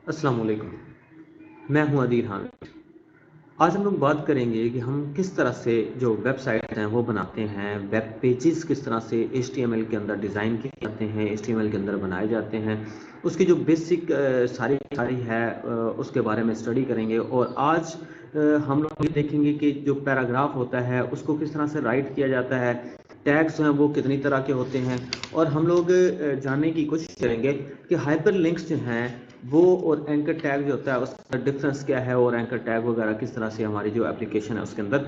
अस्सलाम वालेकुम। मैं हूं अदील हामिद। आज हम लोग बात करेंगे कि हम किस तरह से जो वेबसाइट हैं वो बनाते हैं, वेब पेजेस किस तरह से HTML के अंदर डिज़ाइन किए जाते हैं, HTML के अंदर बनाए जाते हैं, उसकी जो बेसिक सारी सारी है उसके बारे में स्टडी करेंगे। और आज हम लोग ये देखेंगे कि जो पैराग्राफ होता है उसको किस तरह से राइट किया जाता है, टैग्स हैं वो कितनी तरह के होते हैं, और हम लोग जानने की कोशिश करेंगे कि हाइपर लिंक्स जो हैं वो और एंकर टैग जो होता है उसका डिफरेंस क्या है, और एंकर टैग वगैरह किस तरह से हमारी जो एप्लीकेशन है उसके अंदर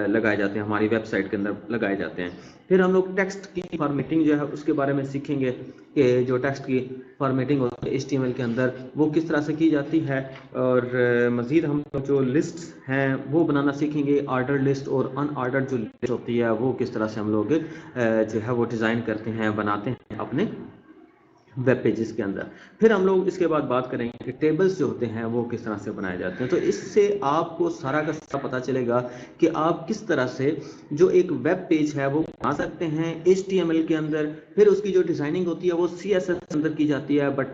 लगाए जाते हैं, हमारी वेबसाइट के अंदर लगाए जाते हैं। फिर हम लोग टेक्स्ट की फॉर्मेटिंग जो है उसके बारे में सीखेंगे कि जो टेक्स्ट की फॉर्मेटिंग होती है HTML के अंदर वो किस तरह से की जाती है। और मज़ीद हम लोग जो लिस्ट हैं वो बनाना सीखेंगे, ऑर्डर लिस्ट और अनऑर्डर जो लिस्ट होती है वो किस तरह से हम लोग जो है वो डिज़ाइन करते हैं, बनाते हैं अपने वेब पेजेस के अंदर। फिर हम लोग इसके बाद बात करेंगे कि टेबल्स जो होते हैं वो किस तरह से बनाए जाते हैं। तो इससे आपको सारा का सारा पता चलेगा कि आप किस तरह से जो एक वेब पेज है वो बना सकते हैं HTML के अंदर। फिर उसकी जो डिज़ाइनिंग होती है वो CSS के अंदर की जाती है, बट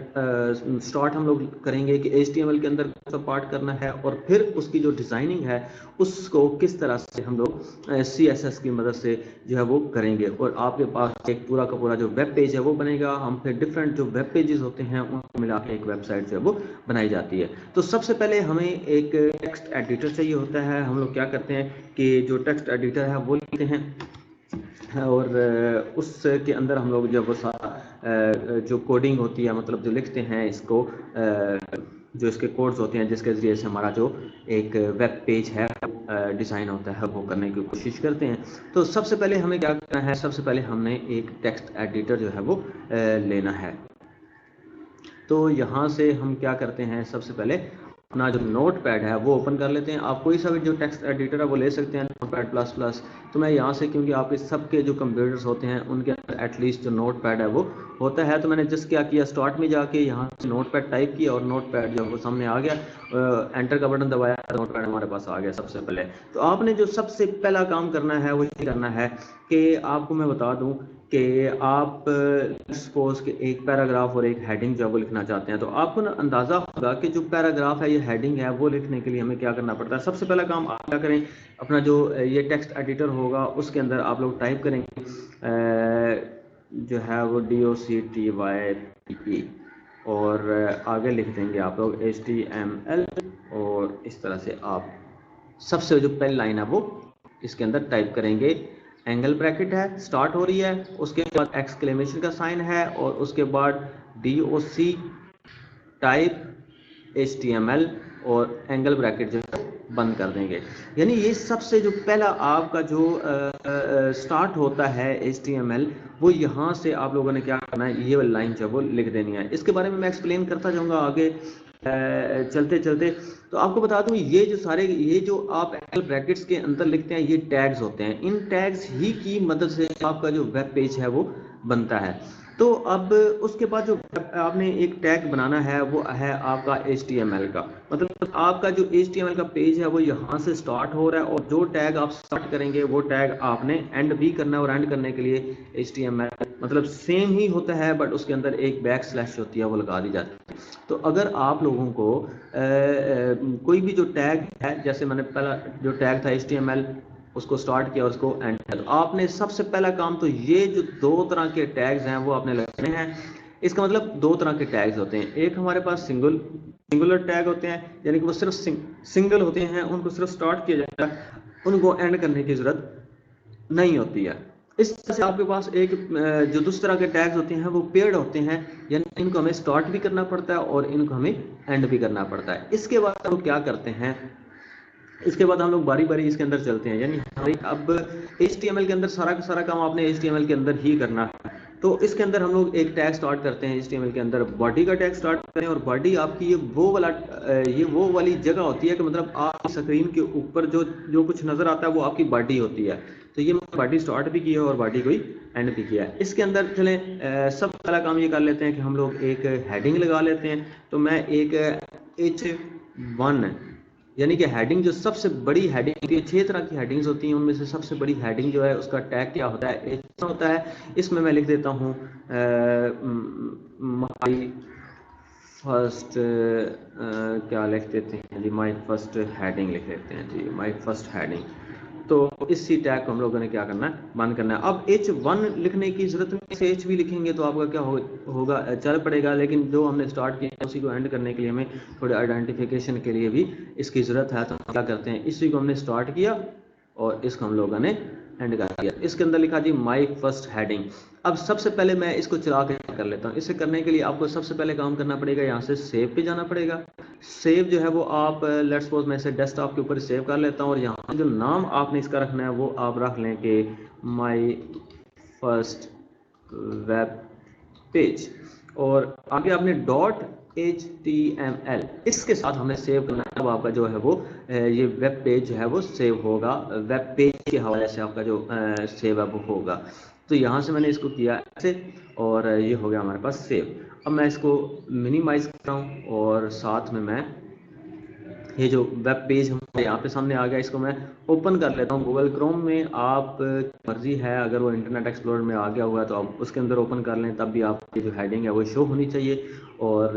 स्टार्ट हम लोग करेंगे कि HTML के अंदर कौन सा पार्ट करना है, और फिर उसकी जो डिज़ाइनिंग है उसको किस तरह से हम लोग CSS की मदद से जो है वो करेंगे, और आपके पास एक पूरा का पूरा जो वेब पेज है वो बनेगा। हम फिर डिफरेंट जो वेब पेजेस होते हैं उनको मिला के एक वेबसाइट जो है वो बनाई जाती है। तो सबसे पहले हमें एक टेक्स्ट एडिटर चाहिए होता है। हम लोग क्या करते हैं कि जो टेक्स्ट एडिटर है वो लिखते हैं, और उसके अंदर हम लोग जब वो सारा जो कोडिंग होती है, मतलब जो लिखते हैं इसको, जो इसके कोड्स होते हैं जिसके ज़रिए से हमारा जो एक वेब पेज है डिज़ाइन होता है वो करने की कोशिश करते हैं। तो सबसे पहले हमें क्या करना है, सबसे पहले हमने एक टेक्स्ट एडिटर जो है वो लेना है। तो यहाँ से हम क्या करते हैं, सबसे पहले अपना जो नोट पैड है वो ओपन कर लेते हैं। आप कोई सा भी जो टेक्स्ट एडिटर है वो ले सकते हैं, नोट पैड प्लस प्लस। तो मैं यहाँ से, क्योंकि आपके सबके जो कंप्यूटर्स होते हैं उनके अंदर एटलीस्ट जो नोट पैड है वो होता है, तो मैंने जस्ट क्या किया, स्टार्ट में जाके यहाँ से नोट पैड टाइप किया और नोट पैड जो वो सामने आ गया, एंटर का बटन दबाया, नोट पैड हमारे पास आ गया सबसे पहले। तो आपने जो सबसे पहला काम करना है वो ये करना है कि आपको मैं बता दूं कि आप सपोज कि एक पैराग्राफ और एक हेडिंग जो वो लिखना चाहते हैं, तो आपको ना अंदाज़ा होगा कि जो पैराग्राफ है, ये हेडिंग है, वो लिखने के लिए हमें क्या करना पड़ता है। सबसे पहला काम आप क्या करें, अपना जो ये टेक्स्ट एडिटर होगा उसके अंदर आप लोग टाइप करेंगे जो है वो DOCTYPE, और आगे लिख देंगे आप लोग HTML, और इस तरह से आप सबसे जो पहली लाइन है वो इसके अंदर टाइप करेंगे। एंगल ब्रैकेट है, स्टार्ट हो रही है, उसके बाद एक्सक्लेमेशन का साइन है, और उसके बाद DOC टाइप HTML, और एंगल ब्रैकेट जो है बंद कर देंगे। यानी ये सबसे जो पहला आपका जो स्टार्ट होता है HTML, वो यहाँ से आप लोगों ने क्या करना है, ये वाली लाइन जो है वो लिख देनी है। इसके बारे में मैं एक्सप्लेन करता जाऊँगा आगे चलते चलते। तो आपको बता दूं, ये जो सारे, ये जो आप एंगल ब्रैकेट्स के अंदर लिखते हैं ये टैग्स होते हैं। इन टैग्स ही की मदद से आपका जो वेब पेज है वो बनता है। तो अब उसके बाद जो आपने एक टैग बनाना है वो है आपका HTML का, मतलब आपका जो HTML का पेज है वो यहाँ से स्टार्ट हो रहा है, और जो टैग आप स्टार्ट करेंगे वो टैग आपने एंड भी करना है, और एंड करने के लिए HTML मतलब सेम ही होता है, बट उसके अंदर एक बैक स्लैश होती है वो लगा दी जाती है। तो अगर आप लोगों को कोई भी जो टैग है, जैसे मैंने पहला जो टैग था HTML, उसको स्टार्ट किया और उसको एंड किया, तो आपने सबसे पहला काम तो ये जो दो तरह के टैग्स हैं वो आपने लगाने हैं। इसका मतलब दो तरह के टैग्स होते हैं, एक हमारे पास सिंगुलर टैग होते हैं, यानी कि वो सिर्फ सिंगल होते हैं, उनको सिर्फ स्टार्ट किया जाता है, उनको एंड करने की जरूरत नहीं होती है। इस तरह से आपके पास एक जो दूसरे तरह के टैग्स होते हैं वो पेयर्ड होते हैं, यानी इनको हमें स्टार्ट भी करना पड़ता है और इनको हमें एंड भी करना पड़ता है। इसके बाद हम क्या करते हैं, इसके बाद हम लोग बारी बारी इसके अंदर चलते हैं, यानी अब HTML के अंदर सारा का सारा काम आपने HTML के अंदर ही करना है। तो इसके अंदर हम लोग एक टैग स्टार्ट करते हैं HTML के अंदर, बॉडी का टैग स्टार्ट करें, और बॉडी आपकी ये वो वाली जगह होती है कि मतलब आपकी स्क्रीन के ऊपर जो जो कुछ नजर आता है वो आपकी बॉडी होती है। तो ये बॉडी स्टार्ट भी की है और बॉडी को ही एंड भी किया है। इसके अंदर चलें, सब पहला काम ये कर लेते हैं कि हम लोग एक हेडिंग लगा लेते हैं। तो मैं एक H1, यानी कि हेडिंग जो सबसे बड़ी हेडिंग होती है, 6 तरह की हेडिंग्स होती हैं, उनमें से सबसे बड़ी हेडिंग जो है उसका टैग क्या होता है, H1 होता है। इसमें मैं लिख देता हूँ फर्स्ट क्या लिख देते हैं जी, माई फर्स्ट हेडिंग लिख लेते हैं जी, माई फर्स्ट हेडिंग। तो इसी टैग को हम लोगों ने क्या करना है, बंद करना है। अब H1 लिखने की जरूरत नहीं, से H भी लिखेंगे तो आपका क्या होगा, चल पड़ेगा, लेकिन जो हमने स्टार्ट किया उसी को एंड करने के लिए हमें थोड़े आइडेंटिफिकेशन के लिए भी इसकी ज़रूरत है। तो क्या करते हैं, इसी को हमने स्टार्ट किया और इसको हम लोगों ने एंड कर दिया। इसके अंदर लिखा जी माई फर्स्ट हेडिंग। अब सबसे पहले मैं इसको चला के कर लेता हूँ। इसे करने के लिए आपको सबसे पहले काम करना पड़ेगा, यहाँ से सेव पे जाना पड़ेगा। सेव जो है वो आप लेट्स सपोज मैं इसे डेस्कटॉप के ऊपर सेव कर लेता हूँ, और यहाँ जो नाम आपने इसका रखना है वो आप रख लें कि माई फर्स्ट वेब पेज, और आगे आपने .html इसके साथ हमने सेव करना है। अब आपका जो है वो ये वेब पेज जो है वो सेव होगा, वेब पेज के हवाले से आपका जो सेव है वो होगा। तो यहाँ से मैंने इसको किया ऐसे, और ये हो गया हमारे पास सेव। अब मैं इसको मिनिमाइज कर रहा हूँ, और साथ में मैं ये जो वेब पेज हमारे यहाँ पे सामने आ गया, इसको मैं ओपन कर लेता हूँ गूगल क्रोम में। आप मर्जी है, अगर वो इंटरनेट एक्सप्लोरर में आ गया हुआ है तो आप उसके अंदर ओपन कर लें, तब भी आपकी जो हेडिंग है वो शो होनी चाहिए। और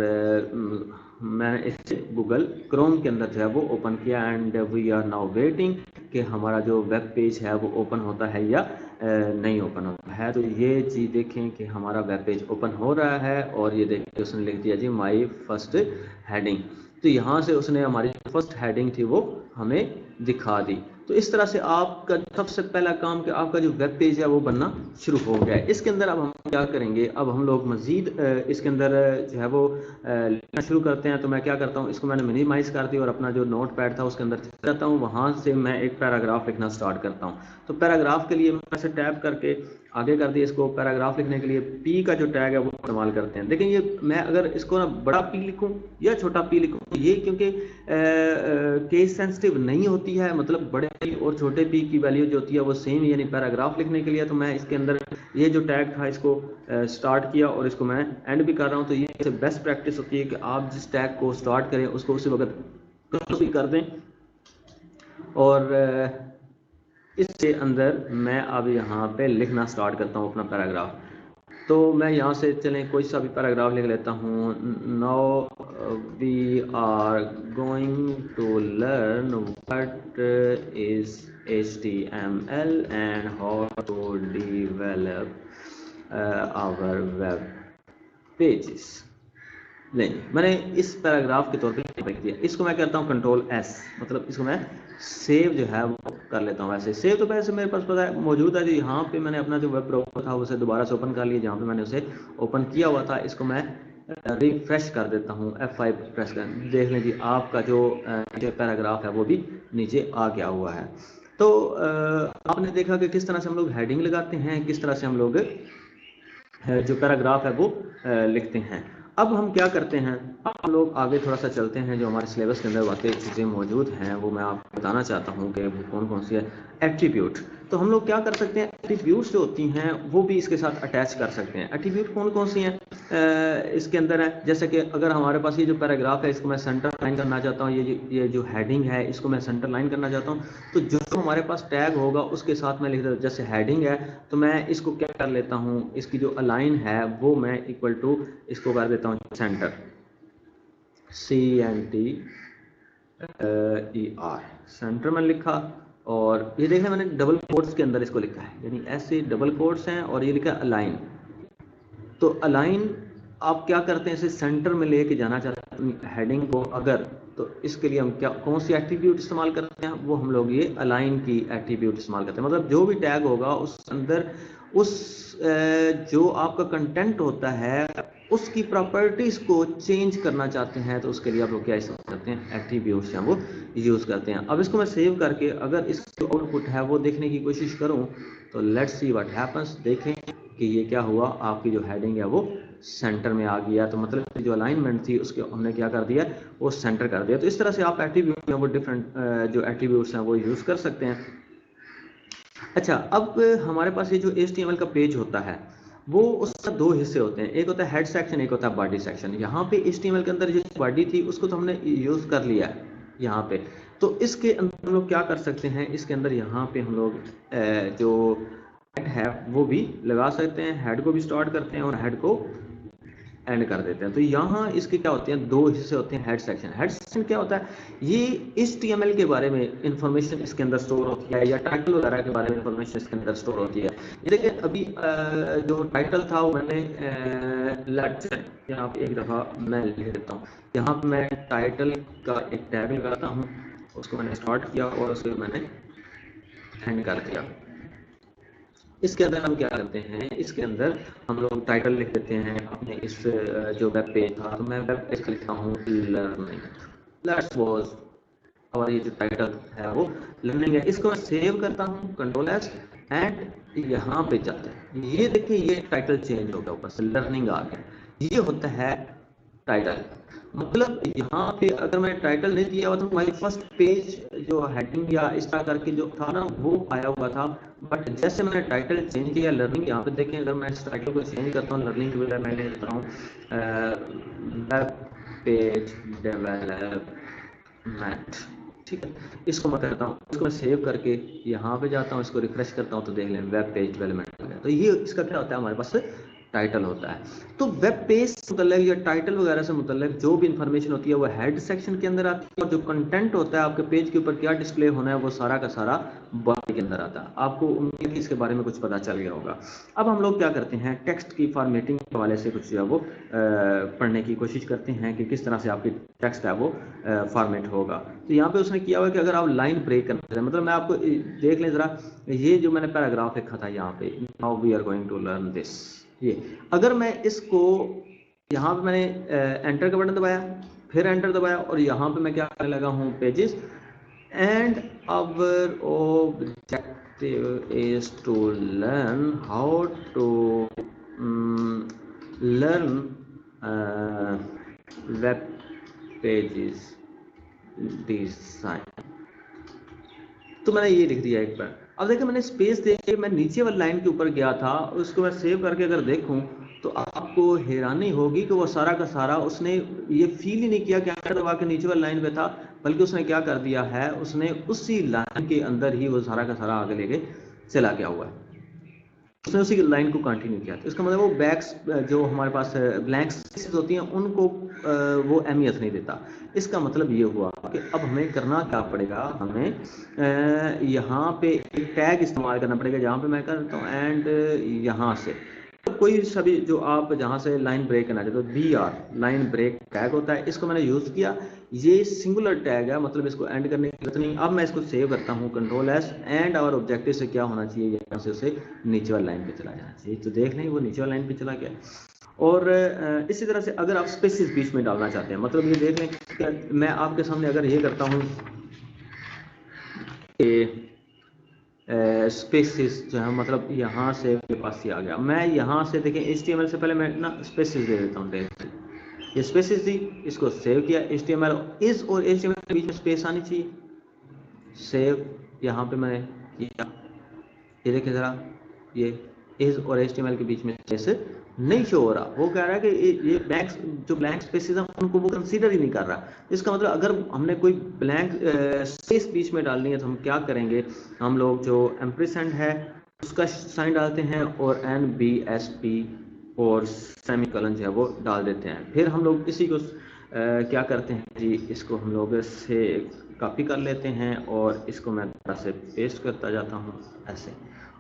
मैं इस गूगल क्रोम के अंदर जो है वो ओपन किया, and we are now waiting कि हमारा जो वेब पेज है वो ओपन होता है या नहीं ओपन होता है। तो ये चीज़ देखें कि हमारा वेब पेज ओपन हो रहा है, और ये देखिए उसने लिख दिया जी माई फर्स्ट हेडिंग। तो यहाँ से उसने हमारी फर्स्ट हेडिंग थी वो हमें दिखा दी। तो इस तरह से आपका सबसे पहला काम कि आपका जो वेब पेज है वो बनना शुरू हो गया है। इसके अंदर अब हम क्या करेंगे, अब हम लोग मज़ीद इसके अंदर जो है वो लिखना शुरू करते हैं। तो मैं क्या करता हूँ, इसको मैंने मिनिमाइज़ कर दिया और अपना जो नोट पैड था उसके अंदर चला जाता हूँ, वहाँ से मैं एक पैराग्राफ लिखना स्टार्ट करता हूँ। तो पैराग्राफ के लिए मैं से टैप करके आगे कर दिया। इसको पैराग्राफ लिखने के लिए पी का जो टैग है वो इस्तेमाल करते हैं। लेकिन ये मैं अगर इसको ना बड़ा पी लिखूं या छोटा पी लिखूं, ये क्योंकि केस सेंसिटिव नहीं होती है, मतलब बड़े पी और छोटे पी की वैल्यू जो होती है वो सेम, यानी पैराग्राफ लिखने के लिए। तो मैं इसके अंदर ये जो टैग था इसको स्टार्ट किया और इसको मैं एंड भी कर रहा हूँ। तो ये बेस्ट प्रैक्टिस होती है कि आप जिस टैग को स्टार्ट करें उसको उसी वक्त क्लोज भी कर दें। और इसके अंदर मैं अब यहाँ पे लिखना स्टार्ट करता हूँ अपना पैराग्राफ। तो मैं यहाँ से चलें कोई सा भी पैराग्राफ लिख लेता हूँ। Now we are going to learn what is HTML and how to develop our web pages. नहीं, मैंने इस पैराग्राफ के तौर पे लिख दिया। इसको मैं कहता हूँ Ctrl+S, मतलब इसको मैं सेव जो है वो कर लेता हूँ। वैसे सेव तो वैसे मेरे पास पता है मौजूद है जी। यहाँ पे मैंने अपना जो वेब ब्राउज़र था उसे दोबारा से ओपन कर लिया, जहाँ पे मैंने उसे ओपन किया हुआ था। इसको मैं रिफ्रेश कर देता हूँ, F5 प्रेस कर, देख लें जी आपका जो पैराग्राफ है वो भी नीचे आ गया हुआ है। तो आपने देखा कि किस तरह से हम लोग हेडिंग लगाते हैं, किस तरह से हम लोग जो पैराग्राफ है वो लिखते हैं। अब हम क्या करते हैं, अब हम लोग आगे थोड़ा सा चलते हैं। जो हमारे सिलेबस के अंदर वाकई चीज़ें मौजूद हैं वो मैं आपको बताना चाहता हूँ कि वो कौन कौन सी है। एट्रीब्यूट, तो हम लोग क्या कर सकते हैं, एट्रीब्यूट्स जो होती हैं वो भी इसके साथ अटैच कर सकते हैं। एट्रीब्यूट कौन कौन सी हैं इसके अंदर है, जैसे कि अगर हमारे पास ये जो पैराग्राफ है इसको मैं सेंटर लाइन करना चाहता हूँ, ये जो हेडिंग है इसको मैं सेंटर लाइन करना चाहता हूँ, तो जो हमारे पास टैग होगा उसके साथ मैं लिख देता हूँ। जैसे हेडिंग है तो मैं इसको क्या कर लेता हूँ, इसकी जो अलाइन है वो मैं इक्वल टू इसको कर देता हूँ सेंटर, CENTER, सेंटर में लिखा। और ये देखना मैंने डबल कोट्स के अंदर इसको लिखा है, यानी ऐसे डबल कोट्स हैं और ये लिखा है अलाइन। तो अलाइन आप क्या करते हैं, इसे सेंटर में लेके जाना चाहते हैं हेडिंग को अगर, तो इसके लिए हम क्या कौन सी एट्रीब्यूट इस्तेमाल करते हैं, वो हम लोग ये अलाइन की एट्रीब्यूट इस्तेमाल करते हैं। मतलब जो भी टैग होगा उस अंदर उस जो आपका कंटेंट होता है उसकी प्रॉपर्टीज को चेंज करना चाहते हैं, तो उसके लिए आप लोग क्या इस्तेमाल करते हैं, एट्रीब्यूट्स हैं वो यूज करते हैं। अब इसको मैं सेव करके अगर इसका आउटपुट है वो देखने की कोशिश करूं, तो लेट्स सी व्हाट हैपेंस। देखें कि ये क्या हुआ, आपकी जो हेडिंग है वो सेंटर में आ गया। तो मतलब जो अलाइनमेंट थी उसके हमने क्या कर दिया, वो सेंटर कर दिया। तो इस तरह से आप एट्रीब्यूट वो डिफरेंट जो एट्रीब्यूट्स हैं वो यूज कर सकते हैं। अच्छा, अब हमारे पास ये जो HTML का पेज होता है वो उसका दो हिस्से होते हैं, एक होता है हेड सेक्शन, एक होता है बॉडी सेक्शन। यहाँ पे HTML के अंदर जो बॉडी थी उसको तो हमने यूज कर लिया है यहाँ पे। तो इसके अंदर हम लोग क्या कर सकते हैं, इसके अंदर यहाँ पे हम लोग जो हेड है वो भी लगा सकते हैं। हेड को भी स्टार्ट करते हैं और हेड को एंड कर देते हैं। तो यहाँ इसके क्या होते हैं, दो हिस्से होते हैं। हेड सेक्शन, हेड सेक्शन क्या होता है, ये HTML के बारे में इंफॉर्मेशन इसके अंदर स्टोर होती है, या टाइटल वगैरह के बारे में इंफॉर्मेशन इसके अंदर स्टोर होती है। ये देखिए अभी जो टाइटल था वो मैंने यहाँ पे एक दफ़ा मैं लिख देता हूँ। यहाँ पे मैं टाइटल का एक टैग लगाता हूँ, उसको मैंने स्टार्ट किया और उसको मैंने एंड कर दिया। इसके अंदर हम क्या करते हैं, इसके अंदर हम लोग टाइटल लिख देते हैं अपने इस जो वेब पेज था, तो मैं वेब पेज का लिखता हूँ लर्निंग, लेट्स सपोज और ये जो टाइटल है वो लर्निंग है। इसको मैं सेव करता हूँ, कंट्रोल एस, एंड यहाँ पे जाते हैं। ये देखिए ये टाइटल चेंज हो गया, ऊपर से लर्निंग आ गया। ये होता है टाइटल। मतलब यहाँ पे अगर मैं टाइटल नहीं दिया हुआ तो माई फर्स्ट पेज जो हेडिंग या इस तरह करके जो था ना वो आया हुआ था, बट जैसे मैंने टाइटल चेंज किया लर्निंग, यहाँ पे देखें अगर मैं इस टाइटल को चेंज करता हूँ लर्निंग की बजाय मैं ले लेता हूँ वेब पेज डेवलपमेंट, ठीक है। इसको मैं करता हूँ, इसको मैं सेव करके यहाँ पे जाता हूँ, इसको रिफ्रेश करता हूँ तो देख लें वेब पेज डेवलपमेंट हो गया। तो ये इसका क्या होता है, हमारे पास टाइटल होता है। तो वेब पेज से मुतल्लिक या टाइटल वगैरह से मुतल्लिक जो भी इंफॉर्मेशन होती है वो हेड सेक्शन के अंदर आती है, और जो कंटेंट होता है आपके पेज के ऊपर क्या डिस्प्ले होना है वो सारा का सारा बॉडी के अंदर आता है। आपको उम्मीद है इसके बारे में कुछ पता चल गया होगा। अब हम लोग क्या करते हैं, टेक्स्ट की फॉर्मेटिंग के हवाले से कुछ जो है वो पढ़ने की कोशिश करते हैं कि किस तरह से आपकी टेक्स्ट है वो फॉर्मेट होगा। तो यहाँ पे उसने किया हुआ कि अगर आप लाइन ब्रेक करना चाहते हैं, मतलब मैं आपको देख लें ज़रा, ये जो मैंने पैराग्राफ लिखा था यहाँ पे, now we are going to learn this, ये अगर मैं इसको यहाँ पे मैंने एंटर का बटन दबाया, फिर एंटर दबाया, और यहाँ पे मैं क्या करने लगा हूँ, pages, and our objective is to learn how to learn web pages design. तो मैंने ये लिख दिया एक बार। अब देखिए मैंने स्पेस दे के मैं नीचे वाली लाइन के ऊपर गया था, उसको मैं सेव करके अगर देखूं तो आपको हैरानी होगी कि वो सारा का सारा उसने ये फील ही नहीं किया कि एंटर दबा के नीचे वाली लाइन पे था, बल्कि उसने क्या कर दिया है, उसने उसी लाइन के अंदर ही वो सारा का सारा आगे लेके चला गया हुआ है, उसने उसी लाइन को कंटिन्यू किया। तो इसका मतलब वो बैक्स जो हमारे पास ब्लैंक स्पेसेस होती हैं उनको वो अहमियत नहीं देता। इसका मतलब ये हुआ कि अब हमें करना क्या पड़ेगा, हमें यहाँ पे एक टैग इस्तेमाल करना पड़ेगा, जहाँ पे मैं करता हूँ एंड यहाँ से कोई सभी जो आप जहाँ से लाइन ब्रेक करना चाहते हो, BR लाइन ब्रेक टैग होता है, इसको मैंने यूज़ किया। ये सिंगुलर टैग है, मतलब इसको एंड करने की जरूरत नहीं। अब मैं इसको सेव करता हूँ, कंट्रोल एस, एंड और ऑब्जेक्टिव से क्या होना चाहिए, यहाँ से उसे नीचे वाली लाइन पे चला जाना चाहिए। तो देख लें वो नीचे वाली लाइन पे चला गया। और इसी तरह से अगर आप स्पेसिस बीच में डालना चाहते हैं, मतलब ये देख लें मैं आपके सामने अगर ये करता हूँ स्पेसिस जो है, मतलब यहाँ से मेरे पास ही आ गया, मैं यहाँ से देखें HTML से पहले मैं ना स्पेसिस दे देता हूँ, ये स्पेसिस दी, इसको सेव किया, HTML इस और HTML के बीच में स्पेस आनी चाहिए, सेव यहाँ पे मैंने किया, ये देखिए ज़रा, ये इस और HTML के बीच में स्पेस नहीं शो हो रहा। वो कह रहा है कि ये ब्लैंक जो ब्लैंक स्पेसेस हैं उनको वो कंसीडर ही नहीं कर रहा। इसका मतलब अगर हमने कोई ब्लैंक स्पेस बीच में डालनी है तो हम क्या करेंगे, हम लोग जो एम्परसेंड है उसका साइन डालते हैं और NBSP और सेमीकोलन जो है वो डाल देते हैं। फिर हम लोग इसी को क्या करते हैं जी, इसको हम लोग से कॉपी कर लेते हैं और इसको मैं दोबारा से पेस्ट करता जाता हूँ ऐसे,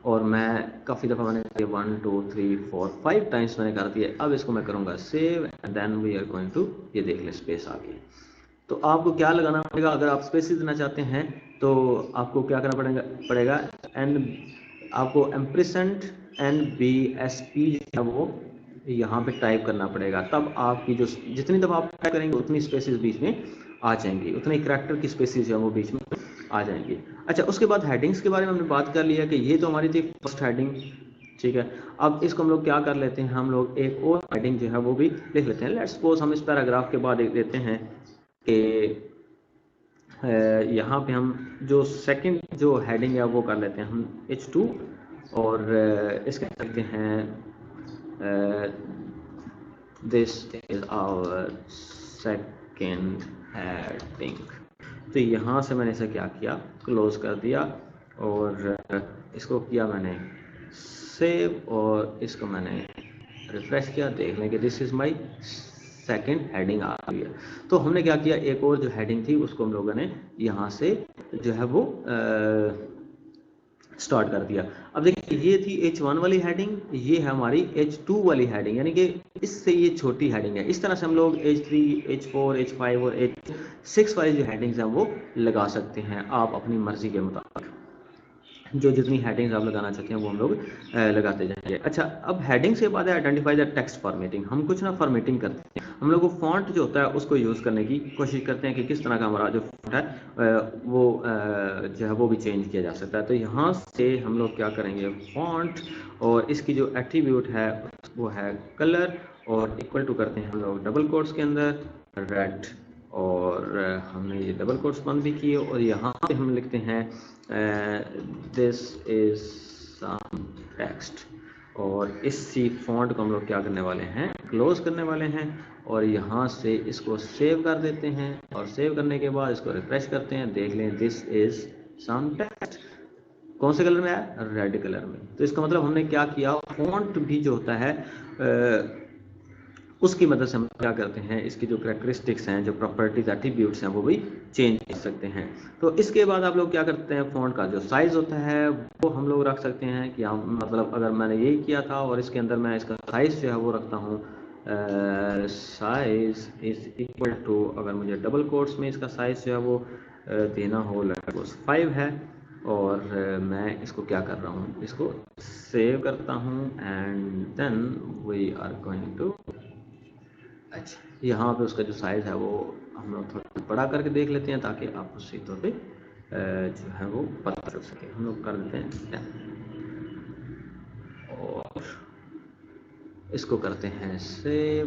और मैं काफ़ी दफ़ा मैंने 1 2 3 4 5 टाइम्स मैंने कर दिया। अब इसको मैं करूँगा save and then we are going to, ये देख ले स्पेस आ गई। तो आपको क्या लगाना पड़ेगा, अगर आप स्पेस देना चाहते हैं तो आपको क्या करना पड़ेगा आपको एम्परसेंड NBSP जो है वो यहाँ पे टाइप करना पड़ेगा, तब आपकी जो जितनी दफ़ा आप टाइप करेंगे उतनी स्पेसिस बीच में आ जाएंगी, उतने करैक्टर की स्पेसिस जो है वो बीच में आ जाएंगी। अच्छा, उसके बाद हेडिंग्स के बारे में हमने बात कर लिया कि ये तो हमारी थी फर्स्ट हेडिंग, ठीक है। अब इसको हम लोग क्या कर लेते हैं, हम लोग एक और हेडिंग जो है वो भी लिख लेते हैं। लेट्स सपोज हम इस पैराग्राफ के बाद एक देते हैं कि यहाँ पे हम जो सेकंड जो हेडिंग है वो कर लेते हैं हम H2, और इसके कहते हैं this is our second heading. तो यहाँ से मैंने इसे क्या किया, क्लोज कर दिया, और इसको किया मैंने सेव, और इसको मैंने रिफ्रेश किया, देख लें कि this is my second heading आ गई है। तो हमने क्या किया, एक और जो हेडिंग थी उसको हम लोगों ने यहाँ से जो है वो स्टार्ट कर दिया। अब देखिए ये थी H1 वाली हेडिंग, ये है हमारी H2 वाली हेडिंग, यानी कि इससे ये छोटी हेडिंग है। इस तरह से हम लोग H3, H4, H5 और H6 वाली जो हेडिंग्स हैं वो लगा सकते हैं आप अपनी मर्जी के मुताबिक। जो जितनी हेडिंग्स आप लगाना चाहते हैं वो हम लोग लगाते जाएंगे। अच्छा, अब हेडिंग्स के बाद है आइडेंटिफाई द टेक्स्ट फॉर्मेटिंग। हम कुछ ना फॉर्मेटिंग करते हैं, हम लोग फॉन्ट जो होता है उसको यूज़ करने की कोशिश करते हैं कि किस तरह का हमारा जो फॉन्ट है वो जो है वो भी चेंज किया जा सकता है। तो यहाँ से हम लोग क्या करेंगे, फॉन्ट और इसकी जो एट्रीब्यूट है वो है कलर, और इक्वल टू करते हैं हम लोग डबल कोट्स के अंदर रेड, और हमने ये डबल कोट्स बंद भी किए, और यहाँ पे हम लिखते हैं दिस इज सम टेक्स्ट, और इसी फॉन्ट को हम लोग क्या करने वाले हैं, क्लोज करने वाले हैं, और यहाँ से इसको सेव कर देते हैं, और सेव करने के बाद इसको रिफ्रेश करते हैं, देख लें दिस इज सम टेक्स्ट। कौन से कलर में है, रेड कलर में। तो इसका मतलब हमने क्या किया, फॉन्ट भी जो होता है उसकी मदद से हम क्या करते हैं, इसकी जो करेक्टरिस्टिक्स हैं, जो प्रॉपर्टीज एट्रीब्यूट्स हैं वो भी चेंज कर सकते हैं। तो इसके बाद आप लोग क्या करते हैं, फ़ॉन्ट का जो साइज़ होता है वो हम लोग रख सकते हैं कि हम मतलब अगर मैंने यही किया था और इसके अंदर मैं इसका साइज़ जो है वो रखता हूँ साइज़ इज़ इक्वल टू, अगर मुझे डबल कोट्स में इसका साइज़ जो है वो देना हो लगभग 5 है, और मैं इसको क्या कर रहा हूँ, इसको सेव करता हूँ, and then we are going to, अच्छा यहाँ पे उसका जो साइज़ है वो हम लोग थोड़ा बड़ा करके देख लेते हैं ताकि आपको सही तौर पे जो है वो पता चल सके। हम लोग कर देते हैं 10 और इसको करते हैं सेव,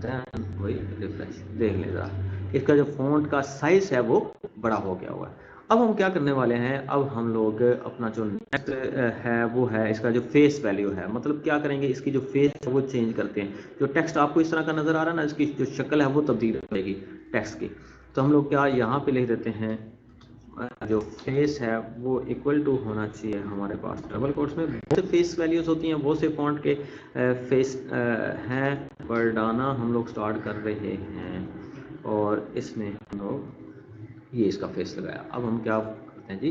देन वही रिफ्रेश, देख लें ज़रा इसका जो फॉन्ट का साइज़ है वो बड़ा हो गया हुआ है। अब हम क्या करने वाले हैं, अब हम लोग अपना जो नेक्स्ट है वो है इसका जो फेस वैल्यू है, मतलब क्या करेंगे, इसकी जो फेस है वो चेंज करते हैं। जो टेक्स्ट आपको इस तरह का नज़र आ रहा है ना, इसकी जो शक्ल है वो तब्दील हो जाएगी टेक्स्ट की। तो हम लोग क्या यहाँ पे लिख देते हैं, जो फेस है वो इक्वल टू होना चाहिए हमारे पास डबल कोट्स में, बहुत से फेस वैल्यूज़ होती हैं, बहुत से फॉन्ट के फेस हैं, वर्डाना हम लोग स्टार्ट कर रहे हैं, और इसमें हम लोग ये इसका फेस लगाया। अब हम क्या करते हैं जी,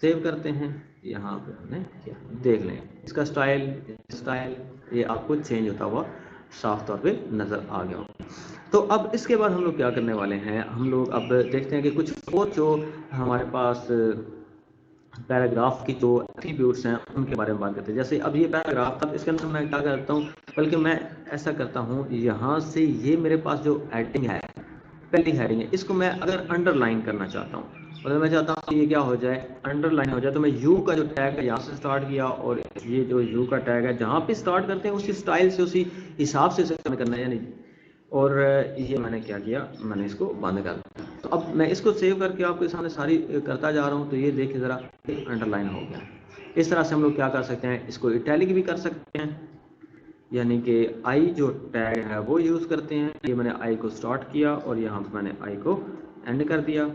सेव करते हैं, यहाँ पे हमने किया, देख लें इसका स्टाइल ये आपको चेंज होता हुआ साफ तौर पे नज़र आ गया होगा। तो अब इसके बाद हम लोग क्या करने वाले हैं, हम लोग अब देखते हैं कि कुछ और जो हमारे पास पैराग्राफ की जो एट्रीब्यूट्स हैं उनके बारे में बात करते हैं। जैसे अब ये पैराग्राफ था, इसके अंदर मैं क्या करता हूँ, बल्कि मैं ऐसा करता हूँ, यहाँ से ये मेरे पास जो हेडिंग है, पहली हेडिंग है, इसको मैं अगर अंडरलाइन करना चाहता हूँ, मतलब मैं चाहता हूँ कि ये क्या हो जाए, अंडरलाइन हो जाए, तो मैं यू का जो टैग है यहाँ से स्टार्ट किया, और ये जो यू का टैग है जहाँ पे स्टार्ट करते हैं उसी स्टाइल से उसी हिसाब से करना है, यानी और ये मैंने क्या किया, मैंने इसको बंद कर दिया। तो अब मैं इसको सेव करके आपके सामने सारी करता जा रहा हूँ, तो ये देखिए ज़रा अंडरलाइन हो गया। इस तरह से हम लोग क्या कर सकते हैं, इसको इटैलिक भी कर सकते हैं, यानी कि आई जो टैग है वो यूज़ करते हैं। ये मैंने आई को स्टार्ट किया और यहाँ पर मैंने आई को एंड कर दिया,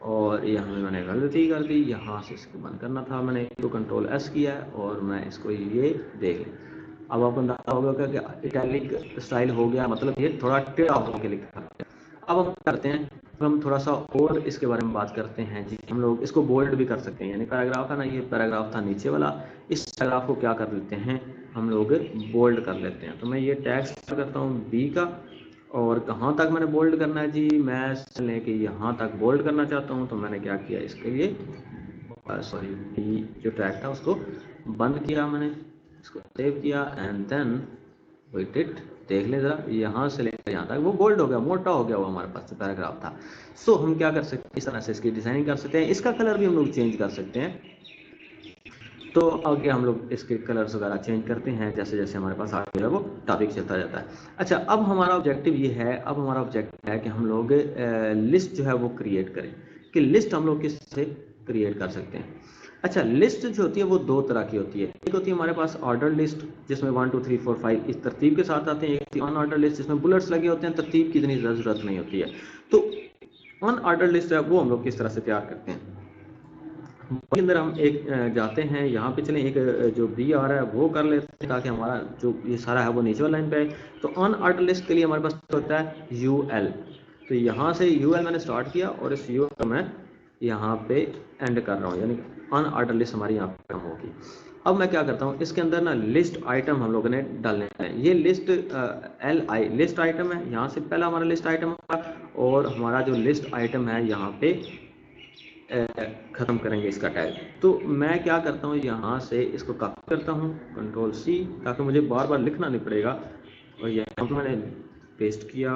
और यहाँ में मैंने गलती कर दी, यहाँ से इसको बंद करना था, मैंने इसको कंट्रोल एस किया और मैं इसको ये देख लें। अब आपको अंदाजा होगा कि इटैलिक स्टाइल हो गया, मतलब ये थोड़ा टेढ़ा होकर लिखा है। अब हम करते हैं, हम थोड़ा सा और इसके बारे में बात करते हैं जी। हम लोग इसको बोल्ड भी कर सकते हैं, यानी पैराग्राफ है ना, ये पैराग्राफ था नीचे वाला, इस पैराग्राफ को क्या कर लेते हैं हम लोग, बोल्ड कर लेते हैं। तो मैं ये टैक्स करता हूँ बी का, और कहाँ तक मैंने बोल्ड करना है जी, मैं लेके यहाँ तक बोल्ड करना चाहता हूँ। तो मैंने क्या किया, इसके लिए सॉरी बी जो टैग था उसको बंद किया, मैंने इसको सेव किया, एंड देन वेट इट, देख ले जरा, यहाँ से लेकर यहाँ तक वो बोल्ड हो गया, मोटा हो गया वो हमारे पास जो पैराग्राफ था। सो हम क्या कर सकते हैं, इस तरह से इसकी डिजाइनिंग कर सकते हैं, इसका कलर भी हम लोग चेंज कर सकते हैं। तो आगे हम लोग इसके कलर्स वगैरह चेंज करते हैं जैसे जैसे हमारे पास आगे जो है वो टॉपिक चलता जाता है। अच्छा, अब हमारा ऑब्जेक्टिव ये है, अब हमारा ऑब्जेक्टिव है कि हम लोग लिस्ट जो है वो क्रिएट करें, कि लिस्ट हम लोग किससे क्रिएट कर सकते हैं। अच्छा, लिस्ट जो होती है वो दो तरह की होती है, एक होती है हमारे पास ऑर्डर लिस्ट जिसमें 1 2 3 4 5 इस तरतीब के साथ आते हैं, एक अन ऑर्डर लिस्ट जिसमें बुलेट्स लगे होते हैं, तरतीब की इतनी ज़रूरत नहीं होती है। तो अन ऑर्डर लिस्ट है वो हम लोग किस तरह से तैयार करते हैं, के अंदर हम एक जाते हैं, यहाँ पे चलें एक जो बी आ रहा है वो कर लेते हैं ताकि हमारा जो ये सारा है वो नीचे वाली लाइन पे आए। तो अनऑर्डर लिस्ट के लिए हमारे पास होता है यूएल, तो यहाँ से यूएल मैंने स्टार्ट किया और इस यूएल को मैं यहाँ पे एंड कर रहा हूँ, यानी अनऑर्डर लिस्ट हमारी यहाँ पे होगी। अब मैं क्या करता हूँ, इसके अंदर ना लिस्ट आइटम हम लोगों ने डालने हैं। ये लिस्ट LI लिस्ट आइटम है, यहाँ से पहला हमारा लिस्ट आइटम होगा और हमारा जो लिस्ट आइटम है यहाँ पे ख़त्म करेंगे इसका टैग। तो मैं क्या करता हूँ, यहाँ से इसको कॉपी करता हूँ Ctrl+C, ताकि मुझे बार बार लिखना नहीं पड़ेगा। और यहाँ पर मैंने पेस्ट किया,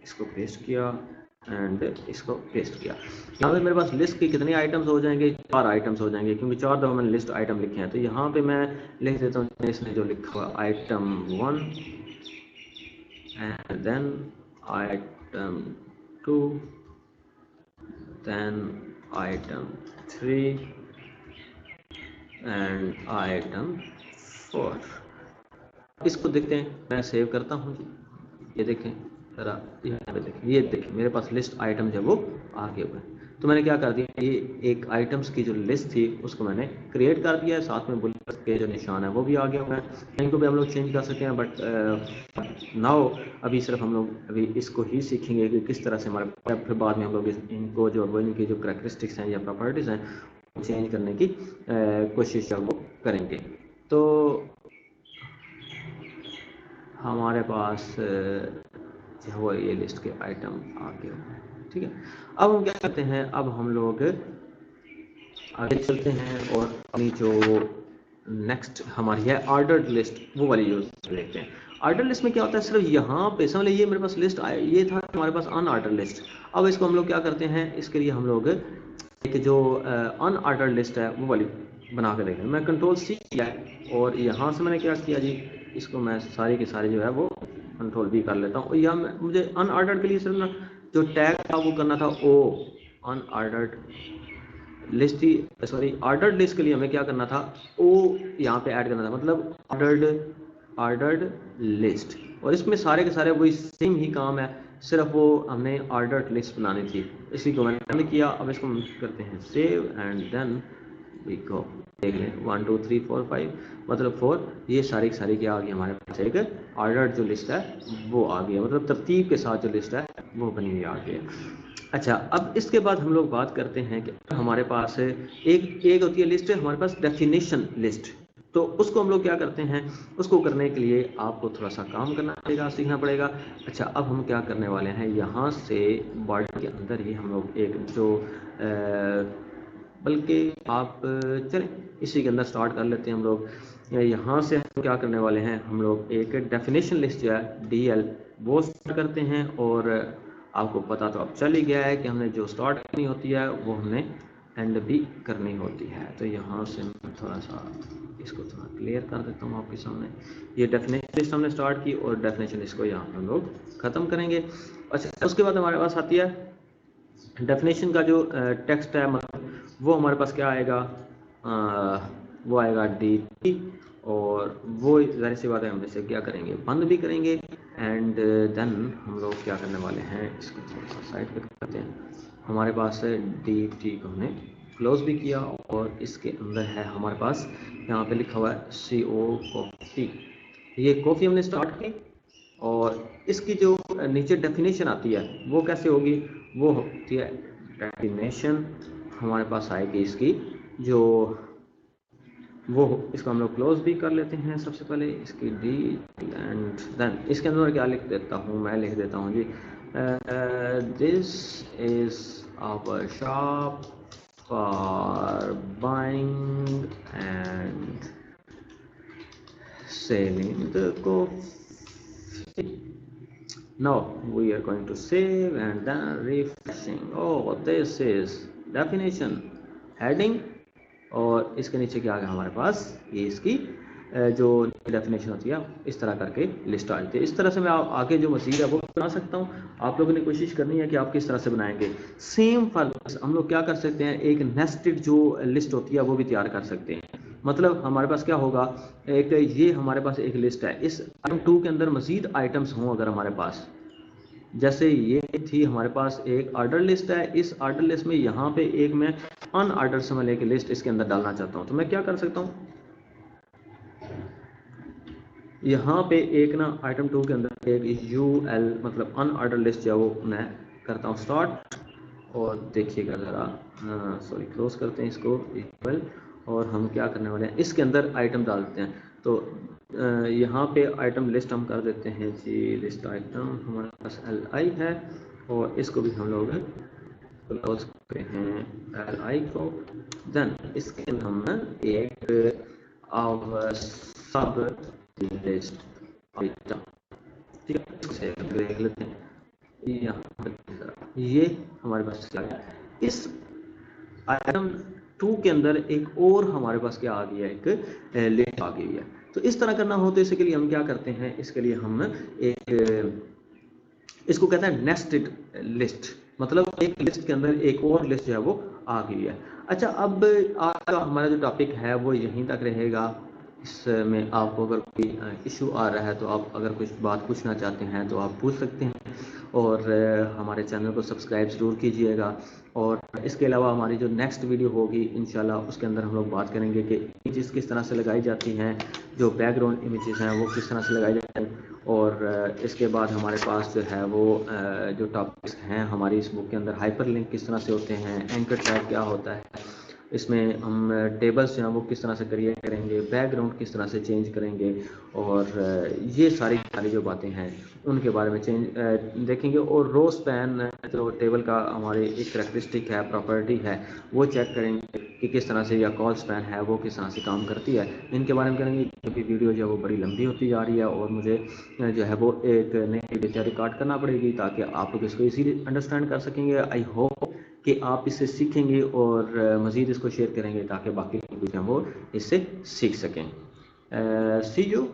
इसको पेस्ट किया एंड इसको पेस्ट किया। यहाँ पे मेरे पास लिस्ट के कितने आइटम्स हो जाएंगे, 4 आइटम्स हो जाएंगे, क्योंकि 4 दफ़ा मैंने लिस्ट आइटम लिखे हैं। तो यहाँ पे मैं लिख देता हूँ, इसने जो लिखा हुआ item 1 and then item 2 then item 3 and item 4। इसको देखते हैं, मैं सेव करता हूँ जी। ये देखें जरा, यहाँ पे देखें, ये देखें मेरे पास लिस्ट आइटम जो वो आ गए हुए हैं। तो मैंने क्या कर दिया, ये एक आइटम्स की जो लिस्ट थी उसको मैंने क्रिएट कर दिया है, साथ में बुलेट के जो निशान है वो भी आ गया हुआ है। इनको भी हम लोग चेंज कर सकते हैं, बट नाउ अभी सिर्फ हम लोग अभी इसको ही सीखेंगे कि किस तरह से हमारे, फिर बाद में हम लोग इनको जो वो इनकी जो करैक्टरिस्टिक्स हैं या प्रॉपर्टीज़ हैं चेंज करने की कोशिश वो करेंगे। तो हमारे पास जो है वो ये लिस्ट के आइटम आ गए हुए हैं, ठीक है। अब हम क्या करते हैं, अब हम लोग आगे चलते हैं और अपनी जो नेक्स्ट हमारी है ऑर्डर्ड लिस्ट वो वाली यूज लेते हैं। ऑर्डर लिस्ट में क्या होता है, सिर्फ यहाँ पे समझ लीजिए मेरे पास लिस्ट आए, ये था हमारे पास अनऑर्डर लिस्ट। अब इसको हम लोग क्या करते हैं, इसके लिए हम लोग एक जो अनऑर्डर लिस्ट है वो वाली बना के देखें। मैं Ctrl+C किया है और यहाँ से मैंने क्या किया जी, इसको मैं सारे के सारे जो है वो Ctrl+V कर लेता हूँ। और यहाँ मुझे अनऑर्डर्ड के लिए सिर्फ ना जो टैग था वो करना था ओ अनऑर्डर्ड लिस्ट ही, सॉरी ऑर्डर्ड लिस्ट के लिए हमें क्या करना था, ओ यहाँ पे ऐड करना था, मतलब ऑर्डर्ड लिस्ट। और इसमें सारे के सारे वही सेम ही काम है, सिर्फ वो हमने ऑर्डर्ड लिस्ट बनानी थी। इसी को मैंने बंद किया। अब इसको करते हैं save and then we go. देख लें 1 2 3 4 5 मतलब 4, ये सारी की सारी क्या आ गई हमारे पास, एक ऑर्डर्ड जो लिस्ट है वो आ गया, मतलब तरतीब के साथ जो लिस्ट है वो बनी हुई आ गई। अच्छा, अब इसके बाद हम लोग बात करते हैं कि हमारे पास एक होती है लिस्ट, हमारे पास डेफिनेशन लिस्ट। तो उसको हम लोग क्या करते हैं, उसको करने के लिए आपको थोड़ा सा काम करना पड़ेगा, सीखना पड़ेगा। अच्छा, अब हम क्या करने वाले हैं, यहाँ से बॉडी के अंदर ही हम लोग एक जो बल्कि आप चलें इसी के अंदर स्टार्ट कर लेते हैं हम लोग। यहाँ से हम क्या करने वाले हैं, हम लोग एक डेफिनेशन लिस्ट जो है DL वो स्टार्ट करते हैं। और आपको पता तो अब चल ही गया है कि हमने जो स्टार्ट करनी होती है वो हमने एंड भी करनी होती है। तो यहाँ से मैं थोड़ा सा इसको थोड़ा क्लियर कर देता हूँ आपके सामने। ये डेफिनेशन लिस्ट हमने स्टार्ट की और डेफिनेशन लिस्ट को यहाँ पर हम लोग ख़त्म करेंगे। अच्छा, उसके बाद हमारे पास आती है डेफिनेशन का जो टेक्स्ट है, मतलब वो हमारे पास क्या आएगा, वो आएगा DT। और वो ज़ाहिर सी बात है हम इसे क्या करेंगे, बंद भी करेंगे। एंड देन हम लोग क्या करने वाले हैं, इसको थोड़ा सा साइड पे करते हैं। हमारे पास DT को हमने क्लोज भी किया और इसके अंदर है हमारे पास यहाँ पे लिखा हुआ है CO कॉफ़ी। ये कॉफ़ी हमने स्टार्ट की और इसकी जो नीचे डेफिनेशन आती है वो कैसे होगी, वो होती है डेफिनेशन हमारे पास आएगी इसकी जो वो, इसको हम लोग क्लोज भी कर लेते हैं। सबसे पहले इसकी D एंड देन इसके अंदर क्या लिख देता हूँ, मैं लिख देता हूँ जी this is our shop for buying and selling the coffee. Now we are going to save and then refreshing. Oh, this is definition heading और इसके नीचे क्या आ गया हमारे पास, ये इसकी जो डेफिनेशन होती है इस तरह करके लिस्ट आ जाती है। इस तरह से मैं आगे जो मज़ीद है वो बना सकता हूँ। आप लोगों ने कोशिश करनी है कि आप किस तरह से बनाएंगे। सेम फॉर्मूला हम लोग क्या कर सकते हैं, एक नेस्टेड जो लिस्ट होती है वो भी तैयार कर सकते हैं। मतलब हमारे पास क्या होगा, एक ये हमारे पास एक लिस्ट है, इस आइटम 2 के अंदर मज़ीद आइटम्स हों अगर हमारे पास, जैसे ये थी हमारे पास एक ऑर्डर लिस्ट है, इस ऑर्डर लिस्ट में यहाँ पे एक मैं अनऑर्डर से मैं लेके लिस्ट इसके अंदर डालना चाहता हूँ, तो मैं क्या कर सकता हूँ, यहाँ पे एक ना आइटम 2 के अंदर एक UL मतलब अनऑर्डर लिस्ट जो है वो मैं करता हूँ स्टार्ट, और देखिएगा ज़रा, सॉरी क्लोज करते हैं इसको इक्वल, और हम क्या करने वाले हैं इसके अंदर आइटम डालते हैं। तो यहाँ पे आइटम लिस्ट हम कर देते हैं जी, लिस्ट आइटम हमारे पास LI है, और इसको भी हम लोग क्लोज करते हैं LI को। देन इसके अंदर हम एक सब लिस्ट आइटम, ठीक है, इसे देख लेते हैं। ये हमारे पास क्या है, इस आइटम 2 के अंदर एक और हमारे पास क्या आ गया, एक लिस्ट आ गई है। तो इस तरह करना हो तो इसके लिए हम क्या करते हैं, इसके लिए हम एक इसको कहते हैं नेस्टेड लिस्ट, मतलब एक लिस्ट के अंदर एक और लिस्ट जो है वो आ गई है। अच्छा, अब आज का हमारा जो टॉपिक है वो यहीं तक रहेगा। इसमें आपको अगर कोई इशू आ रहा है तो आप अगर कुछ बात पूछना चाहते हैं तो आप पूछ सकते हैं, और हमारे चैनल को सब्सक्राइब ज़रूर कीजिएगा। और इसके अलावा हमारी जो नेक्स्ट वीडियो होगी इंशाल्लाह उसके अंदर हम लोग बात करेंगे कि इमेजेस किस तरह से लगाई जाती हैं, जो बैकग्राउंड इमेजेस हैं वो किस तरह से लगाई जाती हैं, और इसके बाद हमारे पास जो है वो जो टॉपिक्स हैं हमारी इस बुक के अंदर, हाइपर लिंक किस तरह से होते हैं, एंकर टैग क्या होता है, इसमें हम टेबल्स जो हैं वो किस तरह से क्रिएट करेंगे, बैकग्राउंड किस तरह से चेंज करेंगे, और ये सारी जो बातें हैं उनके बारे में देखेंगे। और रो स्पैन जो टेबल का हमारे एक करैक्टरिस्टिक है, प्रॉपर्टी है, वो चेक करेंगे कि किस तरह से, या कॉल स्पैन है वो किस तरह से काम करती है, इनके बारे में करेंगे। क्योंकि वीडियो जो है वो बड़ी लंबी होती जा रही है और मुझे जो है वो एक नई वीडियो रिकॉर्ड करना पड़ेगी ताकि आप लोग इसको इजीली अंडरस्टैंड कर सकेंगे। आई होप कि आप इससे सीखेंगे और मज़ीद इसको शेयर करेंगे ताकि बाकी लोग जो हैं वो इससे सीख सकें। See you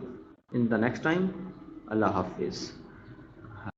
in the next time. अल्लाह हाफिज़।